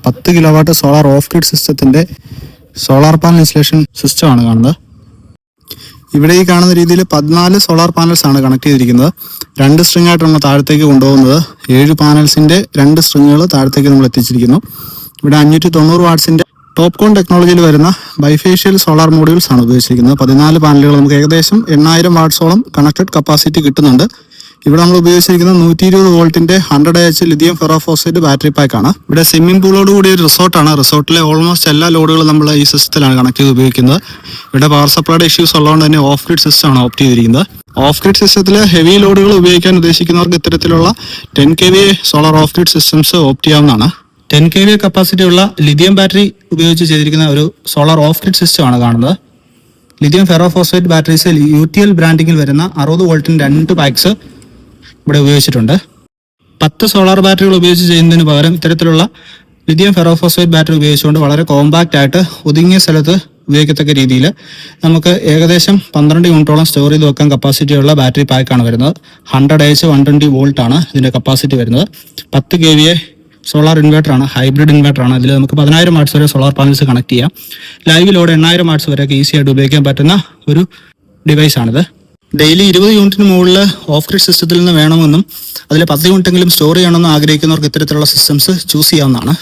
10 kilowatt solar off grid സിസ്റ്റത്തിന്റെ solar panel installation സിസ്റ്റമാണ് കാണുന്നത്. ഇവിടെ ഈ കാണുന്ന രീതിയിൽ 14 സോളാർ പാനൽസ് ആണ് കണക്ട് ചെയ്തിരിക്കുന്നത്. 2 സ്ട്രിങ് ആയിട്ടാണ് താഴത്തേക്ക് കൊണ്ടുപോകുന്നത്. 7 പാനൽസിന്റെ 2 സ്ട്രിങ്ങുകൾ താഴത്തേക്ക് നമ്മൾ എത്തിച്ചിരിക്കുന്നു. ഇവിടെ 590 വാട്ട്സിന്റെ ടോപ്കോൺ ടെക്നോളജിയിൽ വരുന്ന ബൈഫേഷ്യൽ സോളാർ മോഡ്യൂൾസ് ആണ് ഉപയോഗിച്ചിരിക്കുന്നത്. 14 പാനലുകൾ നമുക്ക് ഏകദേശം 8000 വാട്ട്സോളം കണക്റ്റഡ് കപ്പാസിറ്റി കിട്ടുന്നുണ്ട്. ഇവിടെ നമ്മൾ ഉപയോഗിച്ചിരിക്കുന്ന 120 വോൾട്ടിന്റെ 100Ah lithium ferrophosphate battery pack ആണ്. ഇവിടെ സ്വിമ്മിംഗ് പൂളോട് കൂടിയ ഒരു റിസോർട്ടാണ്. റിസോർട്ടിലെ ഓൾമോസ്റ്റ് എല്ലാ ലോഡുകളും നമ്മൾ ഈ സിസ്റ്റത്തിലാണ് കണക്ട് ചെയ്ത് ഉപയോഗിക്കുന്നത്. ഇവിടെ പവർ സപ്ലൈയുടെ ഇഷ്യൂസ് ഉള്ളതുകൊണ്ട് തന്നെ ഓഫ് ഗ്രിഡ് സിസ്റ്റം ആണ് ഓപ്റ്റ് ചെയ്തിരിക്കുന്നത്. ഓഫ് ഗ്രിഡ് സിസ്റ്റത്തിൽ ഹെവി ലോഡുകൾ ഉപയോഗിക്കാൻ ഉദ്ദേശിക്കുന്നവർക്ക് ഇത്തരത്തിലുള്ള 10 kVA solar off grid systems opt ചെയ്യാവുന്നതാണ്. 10 kVA കപ്പാസിറ്റി ഉള്ള ലിഥിയം ബാറ്ററി ഉപയോഗിച്ച് ചെയ്തിരിക്കുന്ന ഒരു സോളാർ ഓഫ് ഗ്രിഡ് സിസ്റ്റം ആണ് കാണുന്നത്. ലിഥിയം ഫെറോഫോസ്ഫേറ്റ് ബാറ്ററീസ് UTL ബ്രാൻഡിങ്ങിൽ വരുന്ന 60 വോൾട്ടിന്റെ 2 പാക്സ് ഇവിടെ ഉപയോഗിച്ചിട്ടുണ്ട്. 10 സോളാർ ബാറ്ററികൾ ഉപയോഗിച്ച് ചെയ്യുന്നതിന് പകരം ഇത്തരത്തിലുള്ള ലിഥിയം ഫെറോഫോസ്ഫേറ്റ് ബാറ്ററി ഉപയോഗിച്ചുകൊണ്ട് വളരെ കോമ്പാക്റ്റ് ആയിട്ട് ഒതുങ്ങിയ സ്ഥലത്ത് ഉപയോഗിക്കത്തക്ക രീതിയിൽ നമുക്ക് ഏകദേശം 12 യൂണിറ്റോളം സ്റ്റോർ ചെയ്ത് വെക്കാൻ കപ്പാസിറ്റിയുള്ള ബാറ്ററി പാക്കാണ് വരുന്നത്. 100Ah 120 വോൾട്ട് ആണ് ഇതിന്റെ കപ്പാസിറ്റി വരുന്നത്. 10 kVA സോളാർ ഇൻവേർട്ടർ ആണ്, ഹൈബ്രിഡ് ഇൻവേർട്ടർ ആണ്. ഇതിൽ നമുക്ക് 10000 വാട്ട്സ് വരെ സോളാർ പാനൽസ് കണക്ട് ചെയ്യാം. ലൈവ് ലോഡ് 8000 വാട്ട്സ് വരെയൊക്കെ ഈസി ആയിട്ട് ഉപയോഗിക്കാൻ പറ്റുന്ന ഒരു ഡിവൈസ് ആണിത്. ഡെയിലി 20 യൂണിറ്റിന് മുകളിൽ ഓഫ് ഗ്രിഡ് സിസ്റ്റത്തിൽ നിന്ന് വേണമെന്നും അതിൽ 10 യൂണിറ്റെങ്കിലും സ്റ്റോർ ചെയ്യണമെന്ന് ആഗ്രഹിക്കുന്നവർക്ക് ഇത്തരത്തിലുള്ള സിസ്റ്റംസ് ചൂസ് ചെയ്യാവുന്നതാണ്.